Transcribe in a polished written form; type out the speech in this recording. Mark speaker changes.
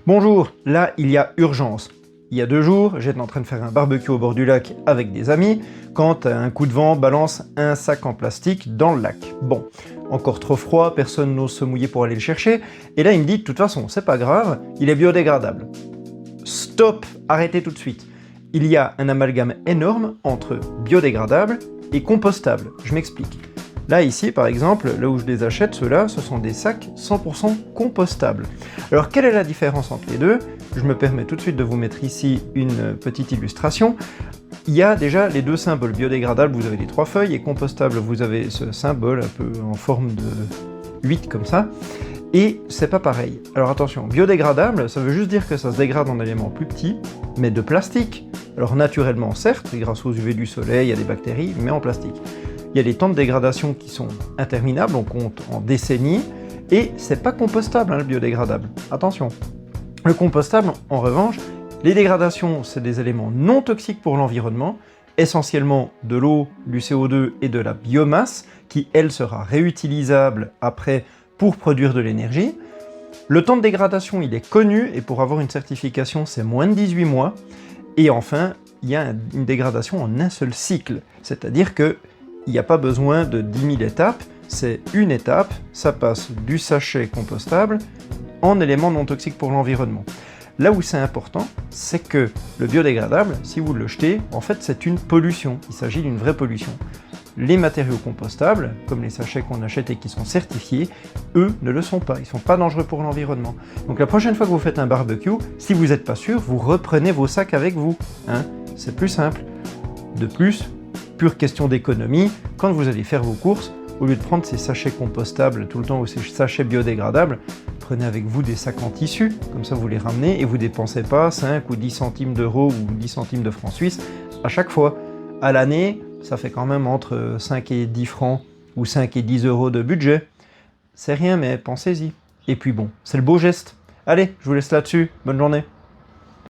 Speaker 1: Bonjour, là il y a urgence. Il y a 2 jours, j'étais en train de faire un barbecue au bord du lac avec des amis, quand un coup de vent balance un sac en plastique dans le lac. Bon, encore trop froid, personne n'ose se mouiller pour aller le chercher, et là il me dit de toute façon c'est pas grave, il est biodégradable. Stop, arrêtez tout de suite. Il y a un amalgame énorme entre biodégradable et compostable, je m'explique. Là, ici, par exemple, là où je les achète, ceux-là, ce sont des sacs 100% compostables. Alors, quelle est la différence entre les deux? Je me permets tout de suite de vous mettre ici une petite illustration. Il y a déjà les deux symboles. Biodégradable, vous avez les 3 feuilles, et compostable, vous avez ce symbole un peu en forme de 8 comme ça. Et c'est pas pareil. Alors attention, biodégradable, ça veut juste dire que ça se dégrade en éléments plus petits, mais de plastique. Alors naturellement, certes, grâce aux UV du soleil, il y a des bactéries, mais en plastique. Il y a des temps de dégradation qui sont interminables, on compte en décennies, et c'est pas compostable, hein, le biodégradable. Attention. Le compostable, en revanche, les dégradations, c'est des éléments non toxiques pour l'environnement, essentiellement de l'eau, du CO2 et de la biomasse, qui, elle, sera réutilisable après pour produire de l'énergie. Le temps de dégradation, il est connu, et pour avoir une certification, c'est moins de 18 mois. Et enfin, il y a une dégradation en un seul cycle, c'est-à-dire que il n'y a pas besoin de 10 000 étapes, c'est une étape, ça passe du sachet compostable en élément non toxique pour l'environnement. Là où c'est important, c'est que le biodégradable, si vous le jetez, en fait c'est une pollution, il s'agit d'une vraie pollution. Les matériaux compostables, comme les sachets qu'on achète et qui sont certifiés, eux ne le sont pas, ils ne sont pas dangereux pour l'environnement. Donc la prochaine fois que vous faites un barbecue, si vous n'êtes pas sûr, vous reprenez vos sacs avec vous, hein, c'est plus simple. De plus, pure question d'économie, quand vous allez faire vos courses, au lieu de prendre ces sachets compostables tout le temps ou ces sachets biodégradables, prenez avec vous des sacs en tissu, comme ça vous les ramenez et vous ne dépensez pas 5 ou 10 centimes d'euros ou 10 centimes de francs suisses à chaque fois. À l'année, ça fait quand même entre 5 et 10 francs ou 5 et 10 euros de budget. C'est rien, mais pensez-y. Et puis bon, c'est le beau geste. Allez, je vous laisse là-dessus. Bonne journée.